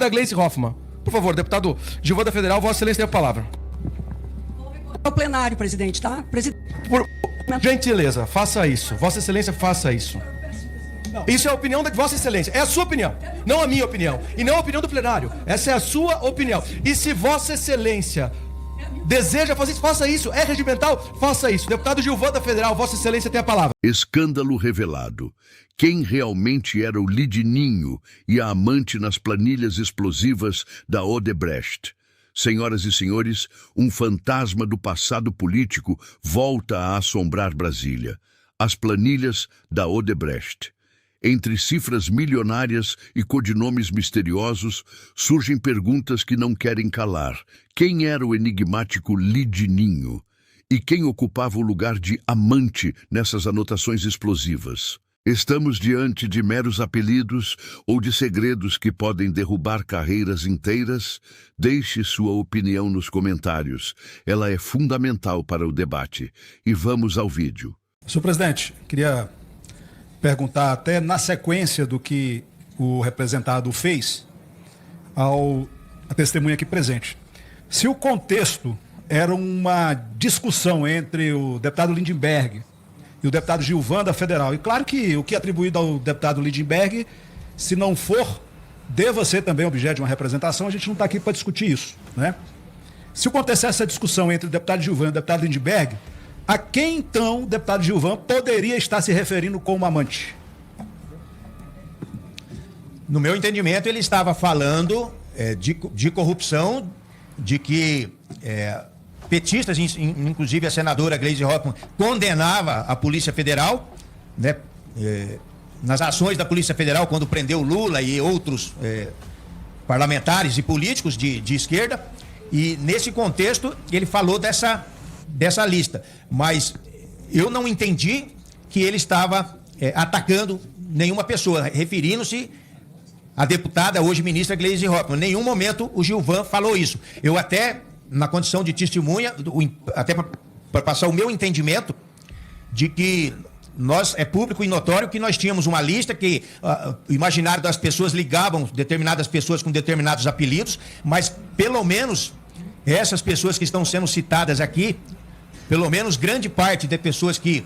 da Gleisi Hoffmann. Por favor, deputado Gilvan da Federal, Vossa Excelência tem a palavra. É o plenário, presidente, tá? Por gentileza, faça isso. Vossa Excelência, faça isso. Isso é a opinião da Vossa Excelência. É a sua opinião, não a minha opinião. E não a opinião do plenário. Essa é a sua opinião. E se Vossa Excelência deseja fazer isso, faça isso. É regimental? Faça isso. Deputado Gilvan da Federal, Vossa Excelência tem a palavra. Escândalo revelado. Quem realmente era o Lidinho e a amante nas planilhas explosivas da Odebrecht? Senhoras e senhores, um fantasma do passado político volta a assombrar Brasília. As planilhas da Odebrecht. Entre cifras milionárias e codinomes misteriosos, surgem perguntas que não querem calar. Quem era o enigmático Lidinho? E quem ocupava o lugar de amante nessas anotações explosivas? Estamos diante de meros apelidos ou de segredos que podem derrubar carreiras inteiras? Deixe sua opinião nos comentários. Ela é fundamental para o debate. E vamos ao vídeo. Senhor presidente, queria perguntar até na sequência do que o representado fez à testemunha aqui presente. Se o contexto era uma discussão entre o deputado Lindenberg e o deputado Gilvan da Federal, e claro que o que é atribuído ao deputado Lindenberg, se não for, deva ser também objeto de uma representação, a gente não está aqui para discutir isso, né? Se acontecer essa discussão entre o deputado Gilvan e o deputado Lindenberg, a quem, então, o deputado Gilvan poderia estar se referindo como amante? No meu entendimento, ele estava falando de corrupção, de que petistas, inclusive a senadora Gleisi Hoffmann, condenava a Polícia Federal, né, nas ações da Polícia Federal, quando prendeu Lula e outros parlamentares e políticos de esquerda. E, nesse contexto, ele falou dessa lista, mas eu não entendi que ele estava atacando nenhuma pessoa, referindo-se à deputada, hoje ministra Gleisi Hoffmann. Em nenhum momento o Gilvan falou isso. Eu até, na condição de testemunha, até para passar o meu entendimento de que é público e notório que nós tínhamos uma lista que o imaginário das pessoas ligavam determinadas pessoas com determinados apelidos, mas pelo menos essas pessoas que estão sendo citadas aqui, pelo menos grande parte de pessoas que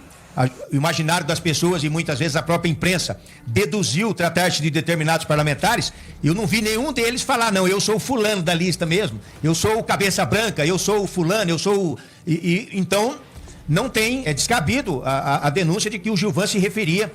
o imaginário das pessoas e muitas vezes a própria imprensa deduziu tratar-se de determinados parlamentares, eu não vi nenhum deles falar, não, eu sou o fulano da lista mesmo, eu sou o cabeça branca, eu sou o fulano, eu sou o... Então, não tem, descabido a denúncia de que o Gilvan se referia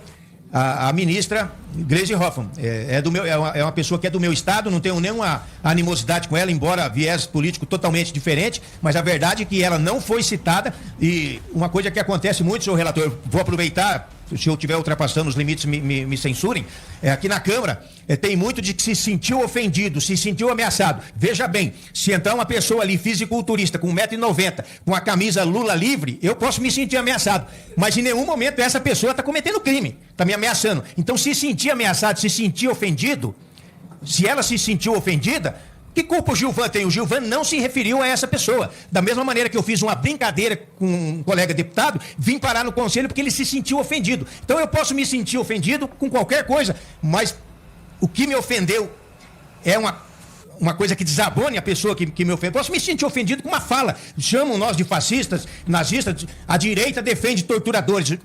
à ministra Gleisi Hoffmann. É uma pessoa que é do meu estado, não tenho nenhuma animosidade com ela, embora viés político totalmente diferente, mas a verdade é que ela não foi citada. E uma coisa que acontece muito, senhor relator, eu vou aproveitar, se eu estiver ultrapassando os limites, me censurem, aqui na Câmara tem muito de que se sentiu ofendido, se sentiu ameaçado. Veja bem, se entrar uma pessoa ali, fisiculturista, com 1,90 m, com a camisa Lula livre, eu posso me sentir ameaçado, mas em nenhum momento essa pessoa está cometendo crime, está me ameaçando. Então, se sentir ameaçado, se sentir ofendido, se ela se sentiu ofendida, que culpa o Gilvan tem? O Gilvan não se referiu a essa pessoa. Da mesma maneira que eu fiz uma brincadeira com um colega deputado, vim parar no conselho porque ele se sentiu ofendido. Então eu posso me sentir ofendido com qualquer coisa, mas o que me ofendeu é uma coisa que desabone a pessoa que me ofende. Posso me sentir ofendido com uma fala. Chamam nós de fascistas, nazistas, a direita defende torturadores.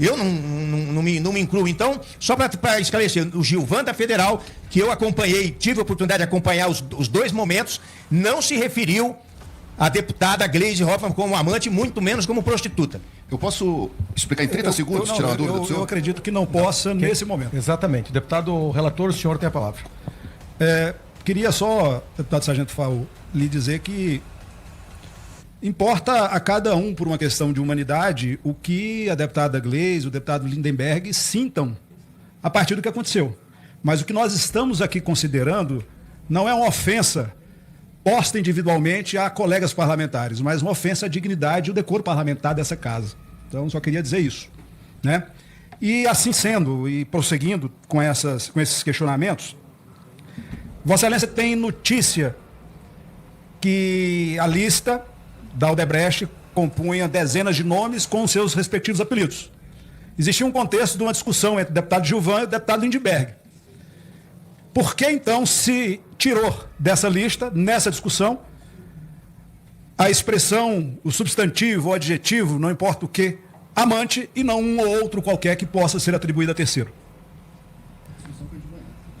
Eu não me incluo. Então, só para esclarecer, o Gilvan da Federal, que eu acompanhei, tive a oportunidade de acompanhar os dois momentos, não se referiu à deputada Gleisi Hoffmann como amante, muito menos como prostituta. Eu posso explicar em 30 segundos, tirar a dúvida do senhor? Eu acredito que não possa nesse momento. Exatamente. Deputado relator, o senhor tem a palavra. Queria só, deputado Sargento Faul, lhe dizer que importa a cada um, por uma questão de humanidade, o que a deputada Gleisi, o deputado Lindenberg sintam a partir do que aconteceu. Mas o que nós estamos aqui considerando não é uma ofensa posta individualmente a colegas parlamentares, mas uma ofensa à dignidade e ao decoro parlamentar dessa casa. Então, só queria dizer isso, né? E assim sendo, e prosseguindo com esses questionamentos, Vossa Excelência tem notícia que a lista da Odebrecht compunha dezenas de nomes com seus respectivos apelidos. Existia um contexto de uma discussão entre o deputado Gilvan e o deputado Lindenberg. Por que, então, se tirou dessa lista, nessa discussão, a expressão, o substantivo, o adjetivo, não importa o que, amante, e não um ou outro qualquer que possa ser atribuído a terceiro.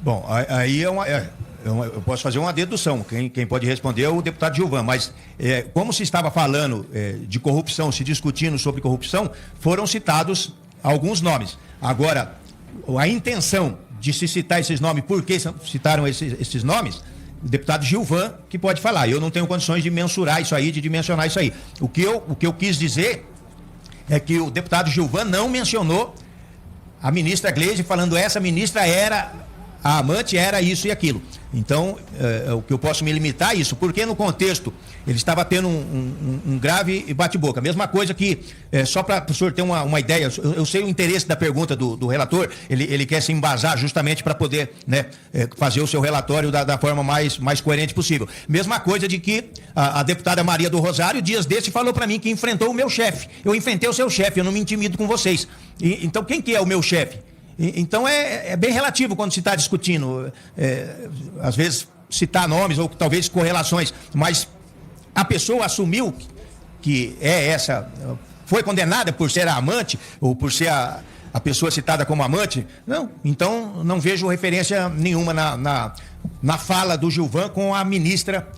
Bom, aí eu posso fazer uma dedução. Quem pode responder é o deputado Gilvan, mas como se estava falando de corrupção, se discutindo sobre corrupção, foram citados alguns nomes. Agora, a intenção de se citar esses nomes, por que citaram esses nomes, o deputado Gilvan que pode falar. Eu não tenho condições de mensurar isso aí, de dimensionar isso aí. O que eu quis dizer é que o deputado Gilvan não mencionou a ministra Gleisi, falando essa ministra era a amante, era isso e aquilo. Então, o que eu posso me limitar a isso, porque no contexto ele estava tendo um grave bate-boca. Mesma coisa que, só para o senhor ter uma ideia, eu sei o interesse da pergunta do relator, ele quer se embasar justamente para poder, né, fazer o seu relatório da forma mais coerente possível. Mesma coisa de que a deputada Maria do Rosário, dias desse, falou para mim que enfrentou o meu chefe. Eu enfrentei o seu chefe, eu não me intimido com vocês. Então, quem que é o meu chefe? Então é bem relativo quando se está discutindo, às vezes citar nomes ou talvez correlações, mas a pessoa assumiu que foi condenada por ser a amante ou por ser a pessoa citada como amante. Não, então não vejo referência nenhuma na fala do Gilvan com a ministra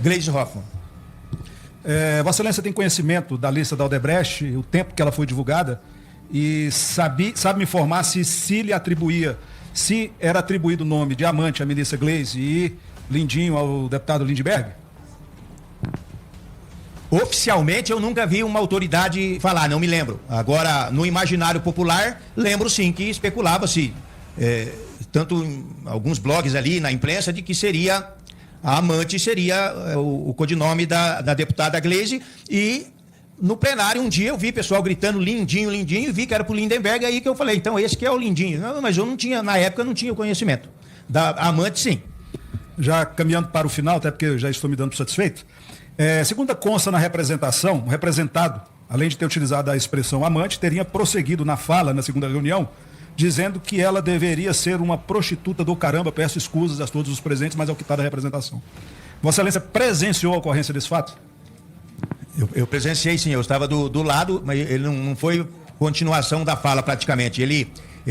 Gleisi Hoffmann. Vossa Excelência tem conhecimento da lista da Odebrecht, o tempo que ela foi divulgada? E sabe me informar se lhe atribuía, se era atribuído o nome de amante à ministra Gleisi e Lindinho ao deputado Lindbergh? Oficialmente eu nunca vi uma autoridade falar, não me lembro. Agora, no imaginário popular, lembro sim que especulava-se, tanto em alguns blogs ali na imprensa, de que seria a amante, seria o codinome da deputada Gleisi. E no plenário, um dia eu vi pessoal gritando Lindinho, Lindinho, e vi que era pro Lindenberg, aí que eu falei, então esse que é o Lindinho. Não, mas eu não tinha, na época, não tinha o conhecimento. Da amante, sim. Já caminhando para o final, até porque eu já estou me dando por satisfeito, segundo consta na representação, o representado, além de ter utilizado a expressão amante, teria prosseguido na fala, na segunda reunião, dizendo que ela deveria ser uma prostituta do caramba. Peço escusas a todos os presentes, mas é o que está da representação. Vossa Excelência presenciou a ocorrência desse fato? Eu presenciei, sim, eu estava do lado, mas ele não foi continuação da fala praticamente. Ele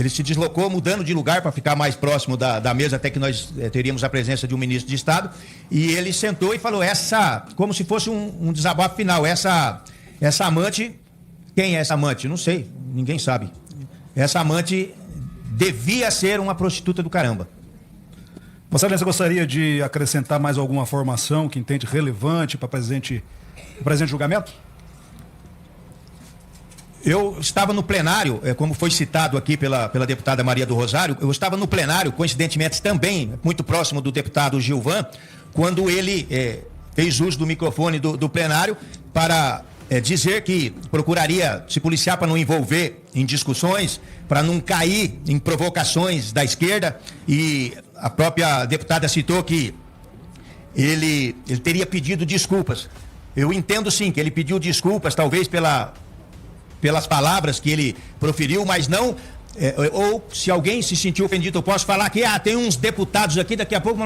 se deslocou mudando de lugar para ficar mais próximo da mesa, até que nós teríamos a presença de um ministro de Estado, e ele sentou e falou, como se fosse um desabafo final, essa amante, quem é essa amante? Não sei, ninguém sabe. Essa amante devia ser uma prostituta do caramba. Vossa Excelência gostaria de acrescentar mais alguma formação que entende relevante para o presente julgamento? Eu estava no plenário, como foi citado aqui pela deputada Maria do Rosário, eu estava no plenário, coincidentemente também, muito próximo do deputado Gilvan, quando ele fez uso do microfone do plenário para dizer que procuraria se policiar para não envolver em discussões, para não cair em provocações da esquerda, e a própria deputada citou que ele teria pedido desculpas. Eu entendo sim que ele pediu desculpas, talvez pelas palavras que ele proferiu, mas não, ou se alguém se sentiu ofendido, eu posso falar que tem uns deputados aqui, daqui a pouco,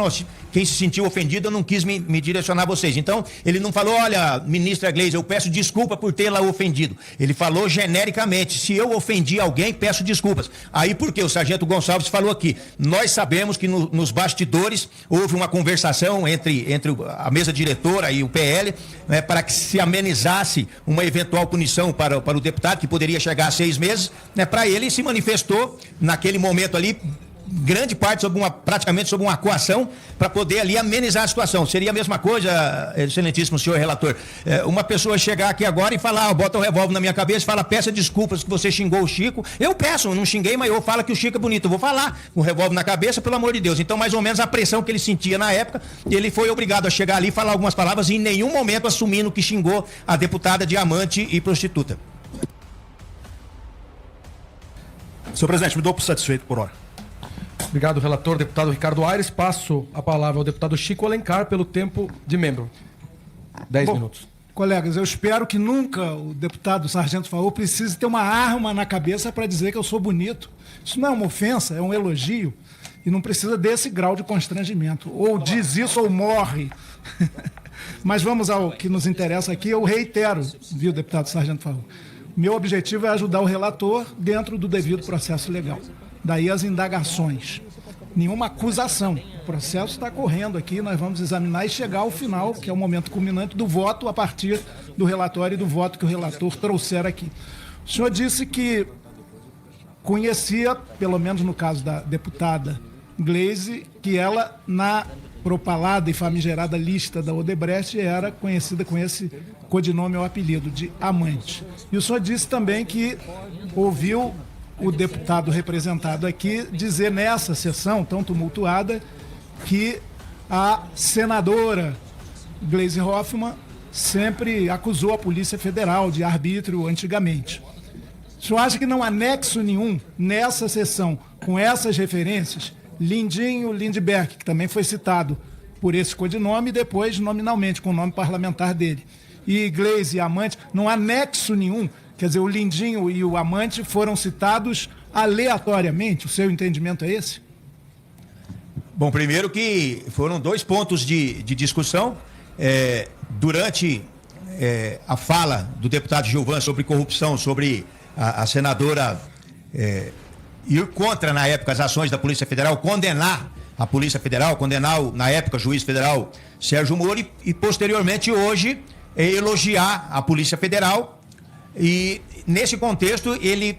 quem se sentiu ofendido, eu não quis me direcionar a vocês. Então, ele não falou, olha, ministra Gleisi, eu peço desculpa por tê-la ofendido. Ele falou genericamente, se eu ofendi alguém, peço desculpas. Aí, porque o sargento Gonçalves falou aqui, nós sabemos que nos bastidores houve uma conversação entre a mesa diretora e o PL, né, para que se amenizasse uma eventual punição para o deputado, que poderia chegar a 6 meses, né, para ele se manifestou naquele momento ali, grande parte praticamente sobre uma coação, para poder ali amenizar a situação. Seria a mesma coisa, excelentíssimo senhor relator, uma pessoa chegar aqui agora e falar, bota um revólver na minha cabeça e fala, peça desculpas que você xingou o Chico. Eu peço, não xinguei, mas eu falo que o Chico é bonito. Eu vou falar com o revólver na cabeça, pelo amor de Deus. Então, mais ou menos a pressão que ele sentia na época, ele foi obrigado a chegar ali e falar algumas palavras, e em nenhum momento assumindo que xingou a deputada de amante e prostituta. Senhor presidente, me dou por satisfeito por hora. Obrigado, relator, deputado Ricardo Aires. Passo a palavra ao deputado Chico Alencar pelo tempo de membro. 10 minutos. Colegas, eu espero que nunca o deputado Sargento Faur precise ter uma arma na cabeça para dizer que eu sou bonito. Isso não é uma ofensa, é um elogio. E não precisa desse grau de constrangimento. Ou diz isso ou morre. Mas vamos ao que nos interessa aqui. Eu reitero, viu, deputado Sargento Faur? Meu objetivo é ajudar o relator dentro do devido processo legal. Daí as indagações. Nenhuma acusação. O processo está correndo aqui, nós vamos examinar e chegar ao final, que é o momento culminante do voto a partir do relatório e do voto que o relator trouxer aqui. O senhor disse que conhecia, pelo menos no caso da deputada Gleisi, que ela, na propalada e famigerada lista da Odebrecht, era conhecida com esse codinome ou apelido de amante. E o senhor disse também que ouviu o deputado representado aqui dizer nessa sessão tão tumultuada que a senadora Gleisi Hoffmann sempre acusou a Polícia Federal de arbítrio antigamente. O senhor acha que não há nexo nenhum nessa sessão com essas referências? Lindinho Lindbergh, que também foi citado por esse codinome e depois nominalmente com o nome parlamentar dele. E Gleisi e Amante, não há nexo nenhum. Quer dizer, o Lindinho e o Amante foram citados aleatoriamente. O seu entendimento é esse? Bom, primeiro que foram 2 pontos de discussão. Durante a fala do deputado Gilvan sobre corrupção, sobre a senadora ir contra, na época, as ações da Polícia Federal, condenar a Polícia Federal, condenar, na época, o juiz federal Sérgio Moro e posteriormente, hoje, elogiar a Polícia Federal. E, nesse contexto, ele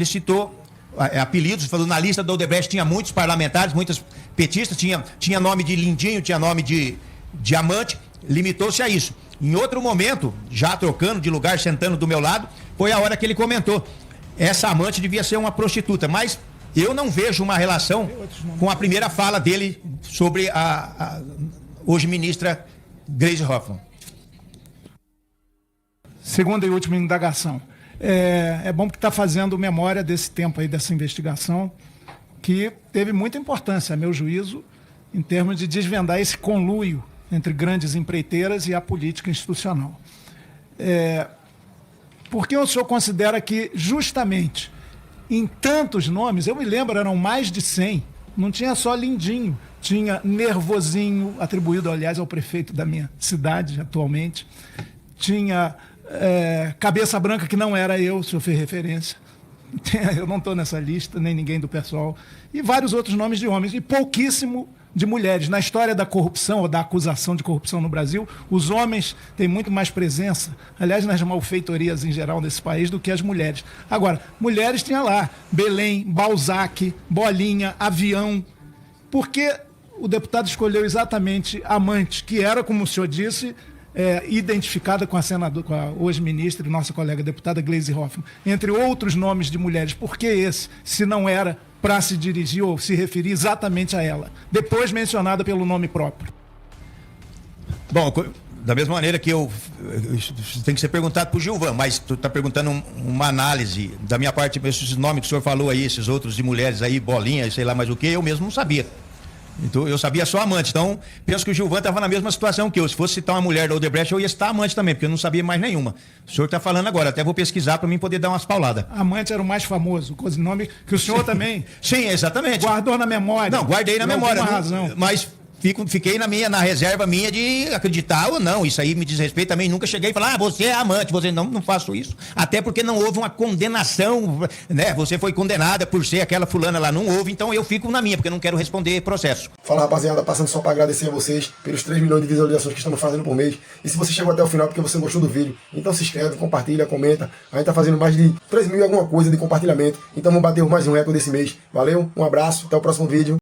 citou apelidos, falou na lista da Odebrecht tinha muitos parlamentares, muitas petistas, tinha nome de Lindinho, tinha nome de Amante, limitou-se a isso. Em outro momento, já trocando de lugar, sentando do meu lado, foi a hora que ele comentou, essa Amante devia ser uma prostituta, mas eu não vejo uma relação com a primeira fala dele sobre a hoje ministra Gleisi Hoffmann. Segunda e última indagação. É bom que está fazendo memória desse tempo aí, dessa investigação, que teve muita importância, a meu juízo, em termos de desvendar esse conluio entre grandes empreiteiras e a política institucional. Por que o senhor considera que, justamente, em tantos nomes, eu me lembro, eram mais de 100, não tinha só Lindinho, tinha Nervosinho, atribuído, aliás, ao prefeito da minha cidade atualmente, tinha Cabeça Branca, que não era eu, o senhor fez referência, eu não estou nessa lista, nem ninguém do pessoal, e vários outros nomes de homens, e pouquíssimo de mulheres. Na história da corrupção ou da acusação de corrupção no Brasil, os homens têm muito mais presença, aliás, nas malfeitorias em geral desse país, do que as mulheres. Agora, mulheres tinha lá Belém, Balzac, Bolinha, Avião. Por que o deputado escolheu exatamente Amante, que era, como o senhor disse, identificada com a senadora, com a hoje ministra e nossa colega deputada Gleisi Hoffmann, entre outros nomes de mulheres? Por que esse, se não era para se dirigir ou se referir exatamente a ela, depois mencionada pelo nome próprio? Bom, da mesma maneira que tem que ser perguntado para o Gilvan, mas tu está perguntando uma análise da minha parte, esses nomes que o senhor falou aí, esses outros de mulheres aí, Bolinha, sei lá mais o que, eu mesmo não sabia. Então, eu sabia só Amante. Então, penso que o Gilvan estava na mesma situação que eu. Se fosse citar uma mulher da Odebrecht, eu ia citar Amante também, porque eu não sabia mais nenhuma. O senhor está falando agora, até vou pesquisar para mim poder dar umas pauladas. Amante era o mais famoso, o nome que o senhor também Sim, exatamente. guardou na memória. Não, guardei na memória. Razão. Mas fiquei na reserva minha de acreditar ou não. Isso aí me diz respeito também. Nunca cheguei e falar, você é Amante. Você não faço isso. Até porque não houve uma condenação, né? Você foi condenada por ser aquela fulana lá. Não houve, então eu fico na minha, porque eu não quero responder processo. Fala, rapaziada, passando só para agradecer a vocês pelos 3 milhões de visualizações que estamos fazendo por mês. E se você chegou até o final porque você gostou do vídeo, então se inscreve, compartilha, comenta. A gente tá fazendo mais de 3 mil e alguma coisa de compartilhamento. Então vamos bater mais um recorde desse mês. Valeu, um abraço, até o próximo vídeo.